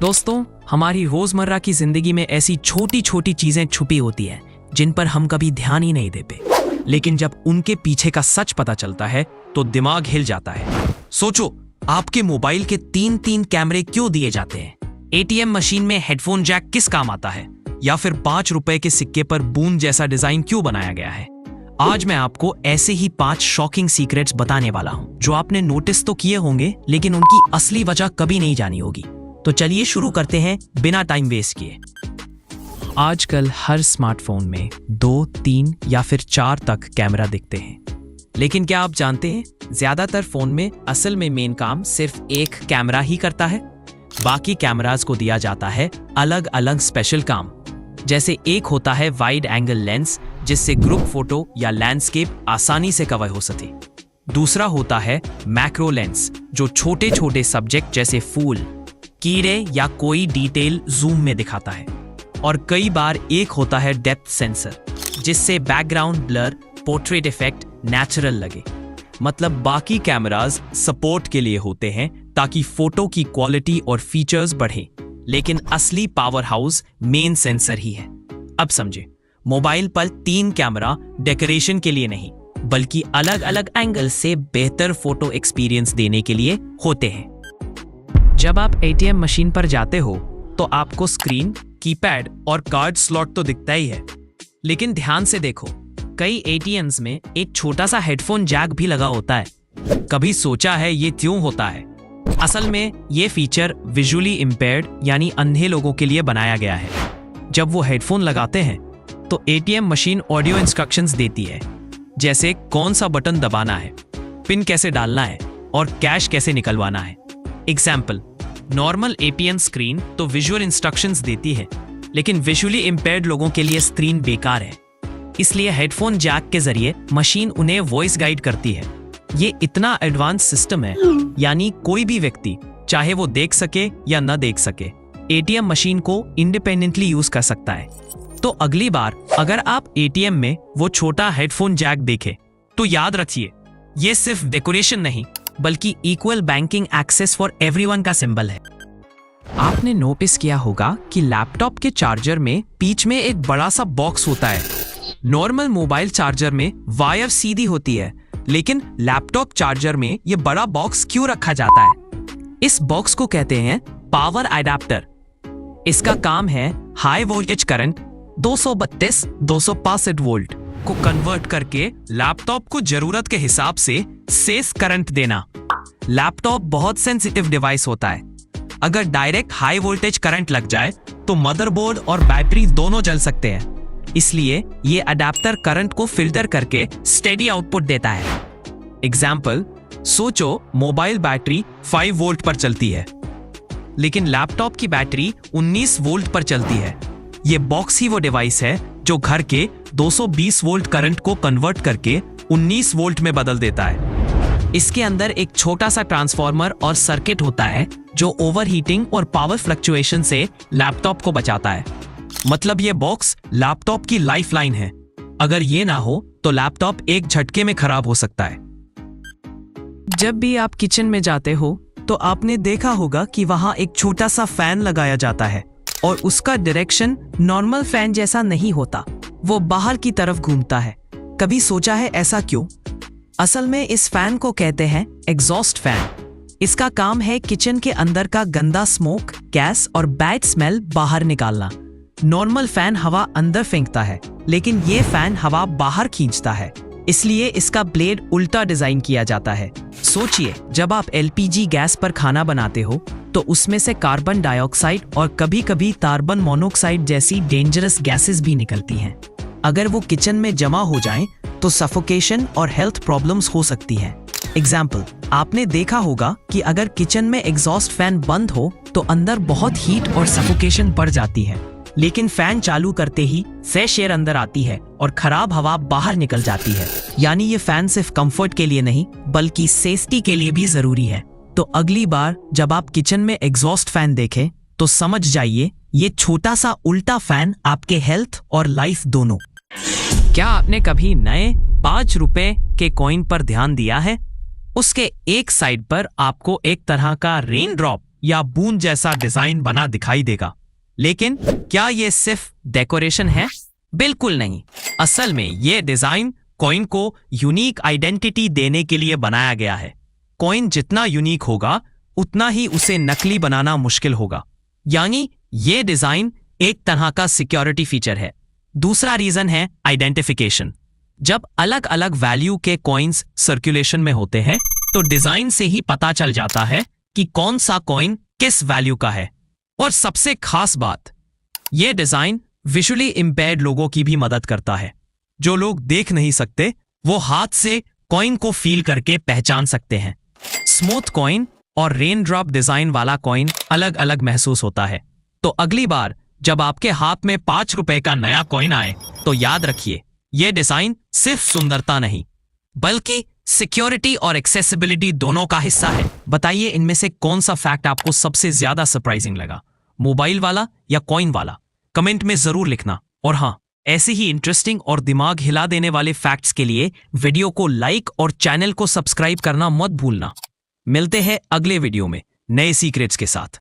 दोस्तों, हमारी रोजमर्रा की जिंदगी में ऐसी छोटी छोटी चीजें छुपी होती हैं जिन पर हम कभी ध्यान ही नहीं देते, लेकिन जब उनके पीछे का सच पता चलता है तो दिमाग हिल जाता है। सोचो, आपके मोबाइल के 3-3 कैमरे क्यों दिए जाते हैं? एटीएम मशीन में हेडफोन जैक किस काम आता है? या फिर 5 रुपए के सिक्के पर बूंद जैसा डिजाइन क्यों बनाया गया है? आज मैं आपको ऐसे ही 5 शॉकिंग सीक्रेट्स बताने वाला हूं जो आपने नोटिस तो किए होंगे लेकिन उनकी असली वजह कभी नहीं जानी होगी। तो चलिए शुरू करते हैं बिना टाइम वेस्ट किए। आजकल हर स्मार्टफोन में 2, 3 या फिर 4 तक कैमरा दिखते हैं, लेकिन क्या आप जानते हैं ज्यादातर फोन में असल में मेन काम सिर्फ एक कैमरा ही करता है। बाकी कैमरास को दिया जाता है अलग अलग स्पेशल काम। जैसे एक होता है वाइड एंगल लेंस जिससे ग्रुप फोटो या लैंडस्केप आसानी से कवर हो सके। दूसरा होता है मैक्रो लेंस जो छोटे छोटे सब्जेक्ट जैसे फूल, कीड़े या कोई डिटेल जूम में दिखाता है। और कई बार एक होता है डेप्थ सेंसर जिससे background blur, portrait effect natural लगे। मतलब बाकी कैमरास सपोर्ट के लिए होते हैं ताकि फोटो की क्वालिटी और फीचर्स बढ़े, लेकिन असली पावर हाउस मेन सेंसर ही है। अब समझे, मोबाइल पर 3 कैमरा डेकोरेशन के लिए नहीं बल्कि अलग अलग एंगल से बेहतर फोटो एक्सपीरियंस देने के लिए होते हैं। जब आप एटीएम मशीन पर जाते हो तो आपको स्क्रीन, कीपैड और कार्ड स्लॉट तो दिखता ही है, लेकिन ध्यान से देखो, कई एटीएम्स में एक छोटा सा हेडफोन जैक भी लगा होता है। कभी सोचा है ये क्यों होता है? असल में ये फीचर विजुअली इम्पेयर्ड यानी अंधे लोगों के लिए बनाया गया है। जब वो हेडफोन लगाते हैं तो एटीएम मशीन ऑडियो इंस्ट्रक्शंस देती है, जैसे कौन सा बटन दबाना है, पिन कैसे डालना है और कैश कैसे निकलवाना है। एग्जाम्पल, नॉर्मल एटीएम स्क्रीन तो विजुअल इंस्ट्रक्शंस देती है, लेकिन विजुअली इम्पेयर्ड लोगों के लिए स्क्रीन बेकार है। इसलिए हेडफोन जैक के जरिए मशीन उन्हें वॉइस गाइड करती है। ये इतना एडवांस सिस्टम है, यानी कोई भी व्यक्ति चाहे वो देख सके या न देख सके, एटीएम मशीन को इंडिपेंडेंटली यूज कर सकता है। तो अगली बार अगर आप एटीएम में वो छोटा हेडफोन जैक देखें तो याद रखिए, ये सिर्फ डेकोरेशन नहीं बल्कि equal banking access for everyone का सिंबल है। आपने नोटिस किया होगा कि लैपटॉप के चार्जर में बीच में एक बड़ा सा बॉक्स होता है। नॉर्मल मोबाइल चार्जर में वायर सीधी होती है, लेकिन लैपटॉप चार्जर में ये बड़ा बॉक्स क्यों रखा जाता है? इस बॉक्स को कहते हैं पावर अडेप्टर। इसका काम है हाई वोल्टेज करंट 232-265 वोल्ट को कन्वर्ट करके लैपटॉप को जरूरत के हिसाब से सेस करंट देना। लैपटॉप बहुत सेंसिटिव डिवाइस होता है। अगर डायरेक्ट हाई वोल्टेज करंट लग जाए तो मदरबोर्ड और बैटरी दोनों जल सकते हैं। इसलिए ये अडेप्टर करंट को फिल्टर करके स्टेडी आउटपुट देता है। एग्जाम्पल, सोचो मोबाइल बैटरी 5 वोल्ट पर चलती है, लेकिन लैपटॉप की बैटरी 19 वोल्ट पर चलती है। ये बॉक्स ही वो डिवाइस है जो घर के 220 वोल्ट करंट को कन्वर्ट करके 19 वोल्ट में बदल देता है। इसके अंदर एक छोटा सा ट्रांसफार्मर और सर्किट होता है जो ओवरहीटिंग और पावर फ्लक्चुएशन से लैपटॉप को बचाता है। मतलब ये बॉक्स लैपटॉप की लाइफलाइन है। अगर ये ना हो तो लैपटॉप एक झटके में खराब हो सकता है। जब भी आप किचन में जाते हो तो आपने देखा होगा कि वहां एक छोटा सा फैन लगाया जाता है और उसका डायरेक्शन नॉर्मल फैन जैसा नहीं होता, वो बाहर की तरफ घूमता है। कभी सोचा है ऐसा क्यों? असल में इस फैन को कहते हैं एग्जॉस्ट फैन। इसका काम है किचन के अंदर का गंदा स्मोक, गैस और बैड स्मेल बाहर निकालना। नॉर्मल फैन हवा अंदर फेंकता है, लेकिन ये फैन हवा बाहर खींचता है। इसलिए इसका ब्लेड उल्टा डिजाइन किया जाता है। सोचिए, जब आप एलपीजी गैस पर खाना बनाते हो तो उसमें से कार्बन डाइऑक्साइड और कभी कभी कार्बन मोनोऑक्साइड जैसी डेंजरस गैसेस भी निकलती हैं। अगर वो किचन में जमा हो जाएं तो सफोकेशन और हेल्थ प्रॉब्लम्स हो सकती हैं। एग्जाम्पल, आपने देखा होगा कि अगर किचन में एग्जॉस्ट फैन बंद हो तो अंदर बहुत हीट और सफोकेशन बढ़ जाती है, लेकिन फैन चालू करते ही फ्रेश एयर अंदर आती है और खराब हवा बाहर निकल जाती है। यानी ये फैन सिर्फ कंफर्ट के लिए नहीं बल्कि सेफ्टी के लिए भी जरूरी है। तो अगली बार जब आप किचन में एग्जॉस्ट फैन देखें तो समझ जाइए, ये छोटा सा उल्टा फैन आपके हेल्थ और लाइफ दोनों। क्या आपने कभी नए 5 रुपए के कॉइन पर ध्यान दिया है? उसके एक साइड पर आपको एक तरह का रेन ड्रॉप या बूंद जैसा डिजाइन बना दिखाई देगा। लेकिन क्या ये सिर्फ डेकोरेशन है? बिल्कुल नहीं। असल में ये डिजाइन कॉइन को यूनिक आइडेंटिटी देने के लिए बनाया गया है। कॉइन जितना यूनिक होगा उतना ही उसे नकली बनाना मुश्किल होगा। यानी ये डिजाइन एक तरह का सिक्योरिटी फीचर है। दूसरा रीजन है आइडेंटिफिकेशन। जब अलग अलग वैल्यू के कॉइन्स सर्कुलेशन में होते हैं तो डिजाइन से ही पता चल जाता है कि कौन सा कॉइन किस वैल्यू का है। और सबसे खास बात, यह डिजाइन विजुअली इंपेयर्ड लोगों की भी मदद करता है। जो लोग देख नहीं सकते वो हाथ से कॉइन को फील करके पहचान सकते हैं। स्मूथ कॉइन और रेन ड्रॉप डिजाइन वाला कॉइन अलग अलग महसूस होता है। तो अगली बार जब आपके हाथ में 5 रुपए का नया कॉइन आए तो याद रखिए, यह डिजाइन सिर्फ सुंदरता नहीं बल्कि सिक्योरिटी और एक्सेसिबिलिटी दोनों का हिस्सा है। बताइए इनमें से कौन सा फैक्ट आपको सबसे ज्यादा सरप्राइजिंग लगा, मोबाइल वाला या कॉइन वाला? कमेंट में जरूर लिखना। और हाँ, ऐसे ही इंटरेस्टिंग और दिमाग हिला देने वाले फैक्ट्स के लिए वीडियो को लाइक और चैनल को सब्सक्राइब करना मत भूलना। मिलते हैं अगले वीडियो में नए सीक्रेट्स के साथ।